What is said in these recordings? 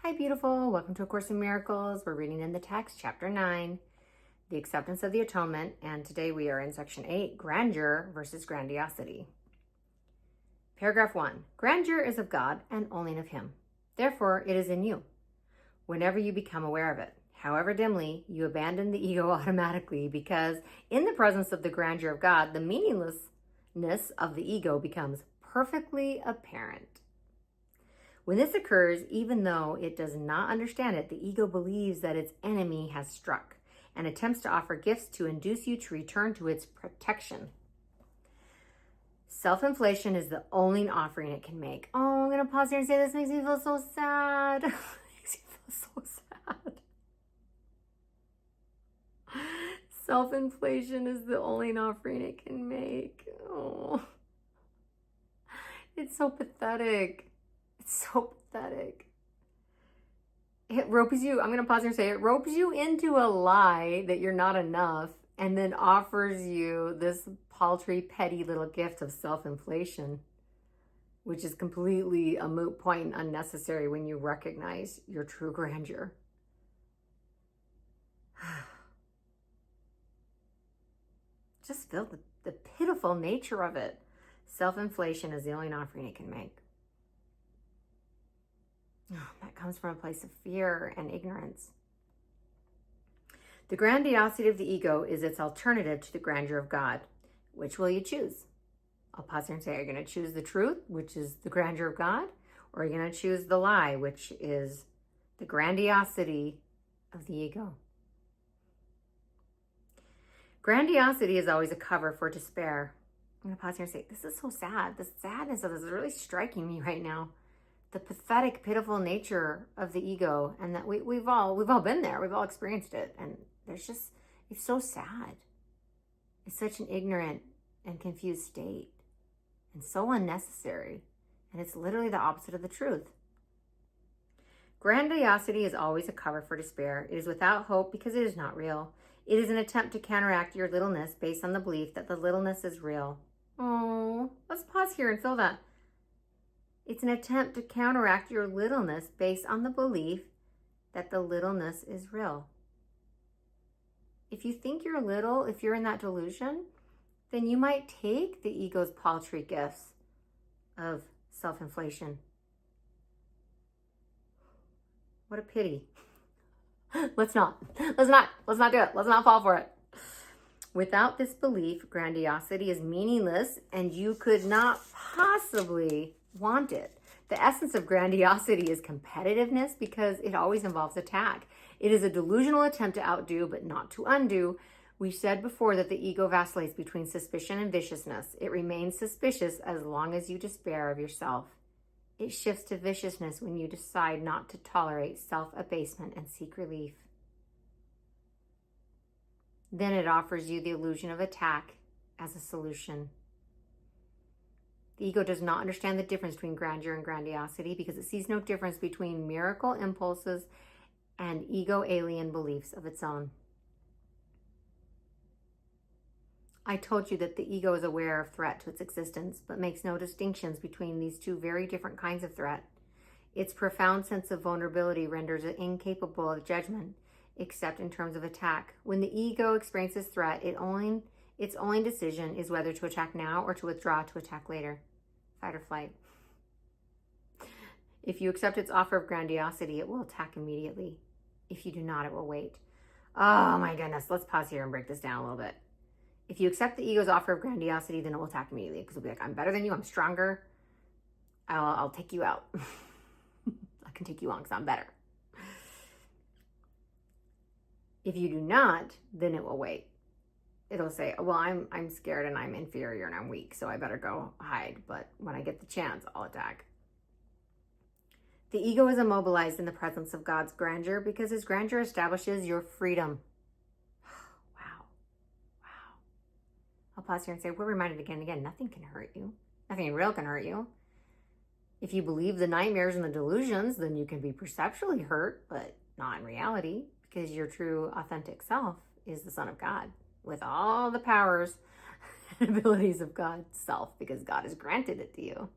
Hi, beautiful. Welcome to A Course in Miracles. We're reading in the text, chapter 9, the acceptance of the atonement. And today we are in section 8, grandeur versus grandiosity. Paragraph 1. Grandeur is of God and only of Him. Therefore, it is in you. Whenever you become aware of it, however dimly, you abandon the ego automatically because in the presence of the grandeur of God, the meaninglessness of the ego becomes perfectly apparent. When this occurs, even though it does not understand it, the ego believes that its enemy has struck and attempts to offer gifts to induce you to return to its protection. Self-inflation is the only offering it can make. Oh, I'm going to pause here and say this makes me feel so sad. It makes me feel so sad. Self-inflation is the only offering it can make. Oh, it's so pathetic. It's so pathetic. It ropes you, I'm going to pause here and say, it ropes you into a lie that you're not enough and then offers you this paltry, petty little gift of self-inflation, which is completely a moot point and unnecessary when you recognize your true grandeur. Just feel the pitiful nature of it. Self-inflation is the only offering it can make. Oh, that comes from a place of fear and ignorance. The grandiosity of the ego is its alternative to the grandeur of God. Which will you choose? I'll pause here and say, are you going to choose the truth, which is the grandeur of God? Or are you going to choose the lie, which is the grandiosity of the ego? Grandiosity is always a cover for despair. I'm going to pause here and say, this is so sad. The sadness of this is really striking me right now. The pathetic, pitiful nature of the ego, and that we've all been there. We've all experienced it, and it's so sad. It's such an ignorant and confused state, and so unnecessary, and it's literally the opposite of the truth. Grandiosity is always a cover for despair. It is without hope because it is not real. It is an attempt to counteract your littleness based on the belief that the littleness is real. Oh, let's pause here and feel that. It's an attempt to counteract your littleness based on the belief that the littleness is real. If you think you're little, if you're in that delusion, then you might take the ego's paltry gifts of self-inflation. What a pity. Let's not do it. Let's not fall for it. Without this belief, grandiosity is meaningless and you could not possibly want it. The essence of grandiosity is competitiveness because it always involves attack. It is a delusional attempt to outdo but not to undo. We said before that the ego vacillates between suspicion and viciousness. It remains suspicious as long as you despair of yourself. It shifts to viciousness when you decide not to tolerate self-abasement and seek relief. Then it offers you the illusion of attack as a solution. The ego does not understand the difference between grandeur and grandiosity because it sees no difference between miracle impulses and ego alien beliefs of its own. I told you that the ego is aware of threat to its existence, but makes no distinctions between these two very different kinds of threat. Its profound sense of vulnerability renders it incapable of judgment, except in terms of attack. When the ego experiences threat, its only decision is whether to attack now or to withdraw to attack later. Fight or flight. If you accept its offer of grandiosity, it will attack immediately. If you do not, it will wait. Oh my goodness. Let's pause here and break this down a little bit. If you accept the ego's offer of grandiosity, then it will attack immediately because it'll be like, I'm better than you. I'm stronger. I'll take you out. I can take you on because I'm better. If you do not, then it will wait. It'll say, well, I'm scared and I'm inferior and I'm weak, so I better go hide. But when I get the chance, I'll attack. The ego is immobilized in the presence of God's grandeur because his grandeur establishes your freedom. Wow. I'll pause here and say, we're reminded again and again, nothing can hurt you. Nothing real can hurt you. If you believe the nightmares and the delusions, then you can be perceptually hurt, but not in reality, because your true authentic self is the Son of God with all the powers and abilities of God's self, because God has granted it to you.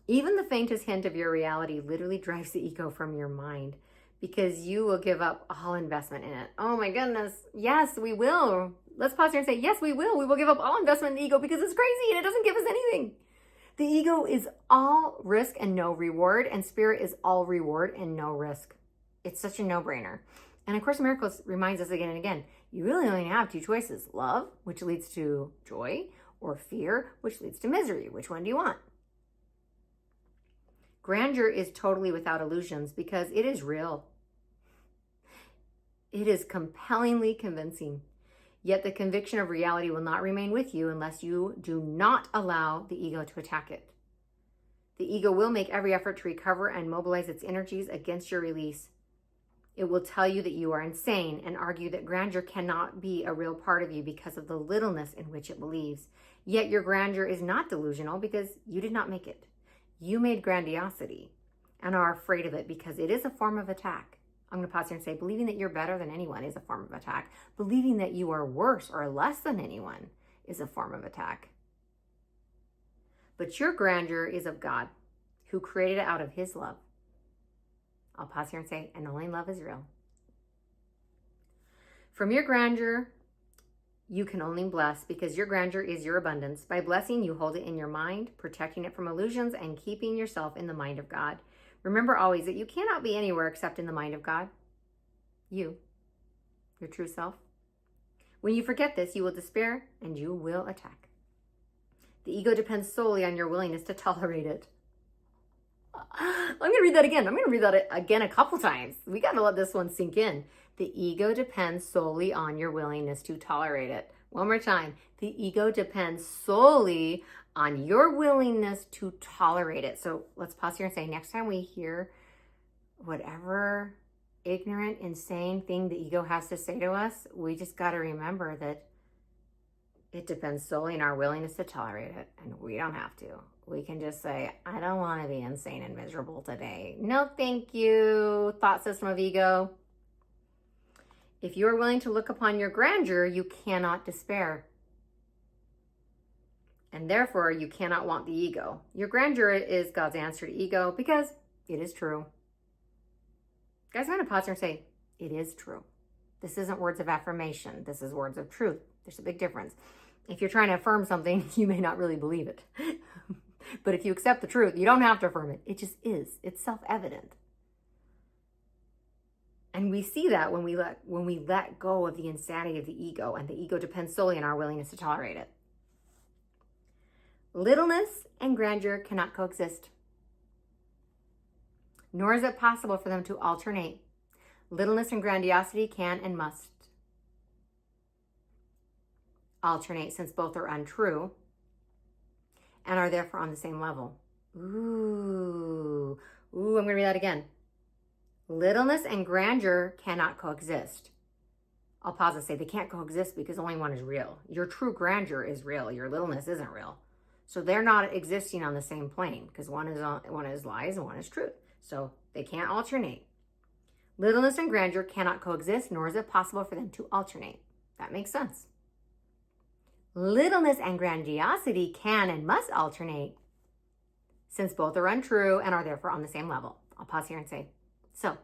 Even the faintest hint of your reality literally drives the ego from your mind because you will give up all investment in it. Oh my goodness. Yes, we will. Let's pause here and say, yes, we will. We will give up all investment in the ego because it's crazy and it doesn't give us anything. The ego is all risk and no reward, and spirit is all reward and no risk. It's such a no-brainer. And of course, Miracles reminds us again and again, you really only have two choices: love, which leads to joy, or fear, which leads to misery. Which one do you want? Grandeur is totally without illusions because it is real. It is compellingly convincing. Yet the conviction of reality will not remain with you unless you do not allow the ego to attack it. The ego will make every effort to recover and mobilize its energies against your release. It will tell you that you are insane and argue that grandeur cannot be a real part of you because of the littleness in which it believes. Yet your grandeur is not delusional because you did not make it. You made grandiosity and are afraid of it because it is a form of attack. I'm going to pause here and say, believing that you're better than anyone is a form of attack. Believing that you are worse or less than anyone is a form of attack. But your grandeur is of God, who created it out of his love. I'll pause here and say, and only love is real. From your grandeur, you can only bless because your grandeur is your abundance. By blessing, you hold it in your mind, protecting it from illusions and keeping yourself in the mind of God. Remember always that you cannot be anywhere except in the mind of God. You, your true self. When you forget this, you will despair and you will attack. The ego depends solely on your willingness to tolerate it. I'm going to read that again. I'm going to read that again a couple times. We got to let this one sink in. The ego depends solely on your willingness to tolerate it. One more time. The ego depends solely on your willingness to tolerate it. So let's pause here and say, next time we hear whatever ignorant, insane thing the ego has to say to us, we just got to remember that it depends solely on our willingness to tolerate it. And we don't have to. We can just say, I don't want to be insane and miserable today. No, thank you, thought system of ego. If you are willing to look upon your grandeur, you cannot despair. And therefore, you cannot want the ego. Your grandeur is God's answer to ego because it is true. Guys, I'm going to pause here and say, it is true. This isn't words of affirmation. This is words of truth. There's a big difference. If you're trying to affirm something, you may not really believe it. But if you accept the truth, you don't have to affirm it. It just is. It's self-evident. And we see that when we let go of the insanity of the ego, and the ego depends solely on our willingness to tolerate it. Littleness and grandeur cannot coexist, nor is it possible for them to alternate. Littleness and grandiosity can and must alternate, since both are untrue and are therefore on the same level. I'm going to read that again. Littleness and grandeur cannot coexist. I'll pause and say they can't coexist because only one is real. Your true grandeur is real. Your littleness isn't real. So they're not existing on the same plane because one is lies and one is truth. So they can't alternate. Littleness and grandeur cannot coexist, nor is it possible for them to alternate. That makes sense. Littleness and grandiosity can and must alternate, since both are untrue and are therefore on the same level. I'll pause here and say, so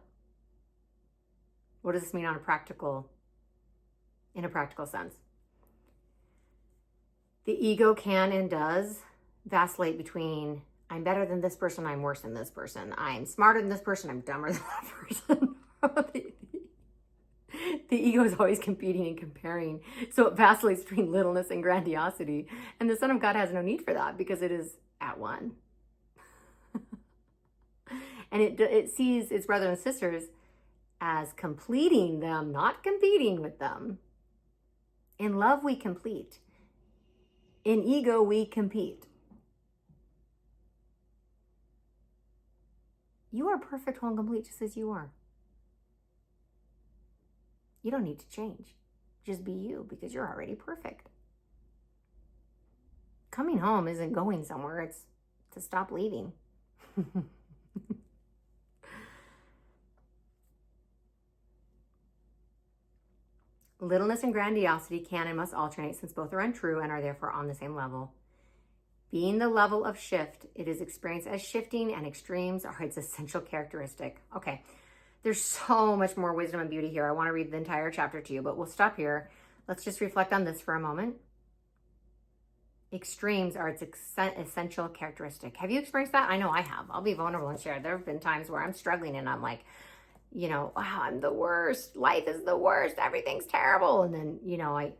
what does this mean in a practical sense? The ego can and does vacillate between, I'm better than this person, I'm worse than this person. I'm smarter than this person, I'm dumber than that person. The ego is always competing and comparing. So it vacillates between littleness and grandiosity. And the Son of God has no need for that because it is at one. And it sees its brothers and sisters as completing them, not competing with them. In love, we complete. In ego, we compete. You are perfect, whole, and complete just as you are. You don't need to change. Just be you because you're already perfect. Coming home isn't going somewhere. It's to stop leaving. Littleness and grandiosity can and must alternate, since both are untrue and are therefore on the same level. Being the level of shift, it is experienced as shifting, and extremes are its essential characteristic. Okay, there's so much more wisdom and beauty here. I want to read the entire chapter to you, but we'll stop here. Let's just reflect on this for a moment. Extremes are its essential characteristic. Have you experienced that? I know I have. I'll be vulnerable and share. There have been times where I'm struggling and I'm like, wow, I'm the worst. Life is the worst. Everything's terrible. And then, I'm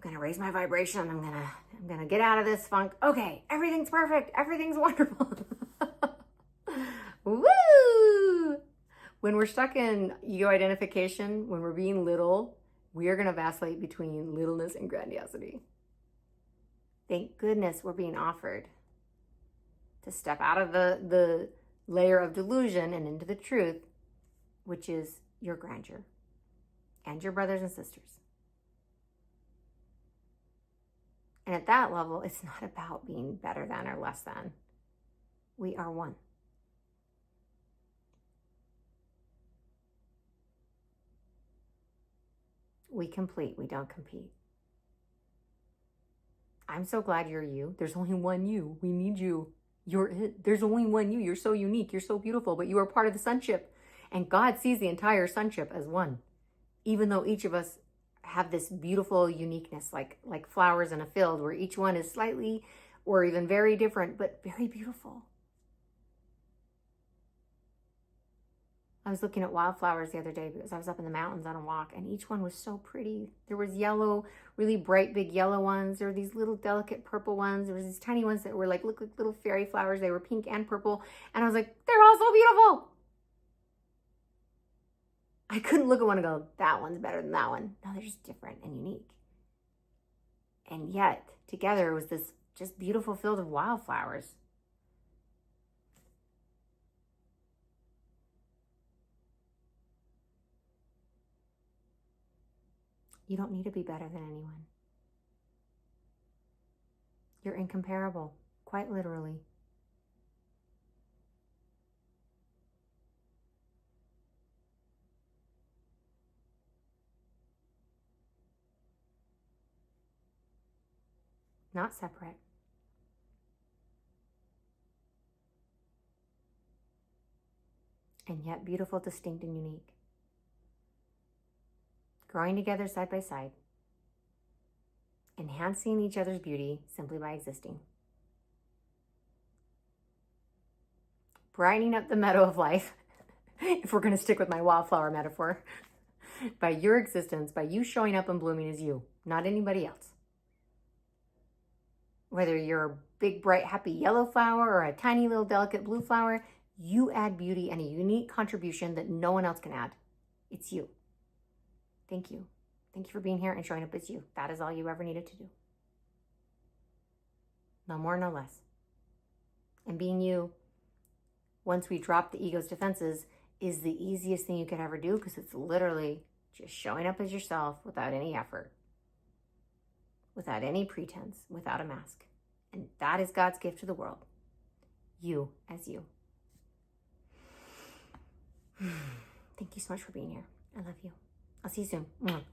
going to raise my vibration. I'm going to get out of this funk. Okay, everything's perfect. Everything's wonderful. Woo! When we're stuck in ego identification, when we're being little, we are going to vacillate between littleness and grandiosity. Thank goodness we're being offered to step out of the layer of delusion and into the truth, which is your grandeur and your brothers and sisters. And at that level, it's not about being better than or less than. We are one. We complete, we don't compete. I'm so glad you're you. There's only one you. We need you. You're it. There's only one you. You're so unique. You're so beautiful, but you are part of the sonship. And God sees the entire sonship as one. Even though each of us have this beautiful uniqueness, like flowers in a field where each one is slightly or even very different, but very beautiful. I was looking at wildflowers the other day because I was up in the mountains on a walk, and each one was so pretty. There was yellow, really bright, big yellow ones. There were these little delicate purple ones. There was these tiny ones that were looked like little fairy flowers. They were pink and purple. And I was like, they're all so beautiful. I couldn't look at one and go, that one's better than that one. No, they're just different and unique. And yet, together, it was this just beautiful field of wildflowers. You don't need to be better than anyone. You're incomparable, quite literally. Not separate. And yet beautiful, distinct, and unique. Growing together side by side, enhancing each other's beauty simply by existing. Brightening up the meadow of life, if we're going to stick with my wildflower metaphor, by your existence, by you showing up and blooming as you, not anybody else. Whether you're a big, bright, happy yellow flower or a tiny little delicate blue flower, you add beauty and a unique contribution that no one else can add. It's you. Thank you. Thank you for being here and showing up as you. That is all you ever needed to do. No more, no less. And being you, once we drop the ego's defenses, is the easiest thing you could ever do, because it's literally just showing up as yourself without any effort, without any pretense, without a mask. And that is God's gift to the world. You as you. Thank you so much for being here. I love you. I'll see you soon.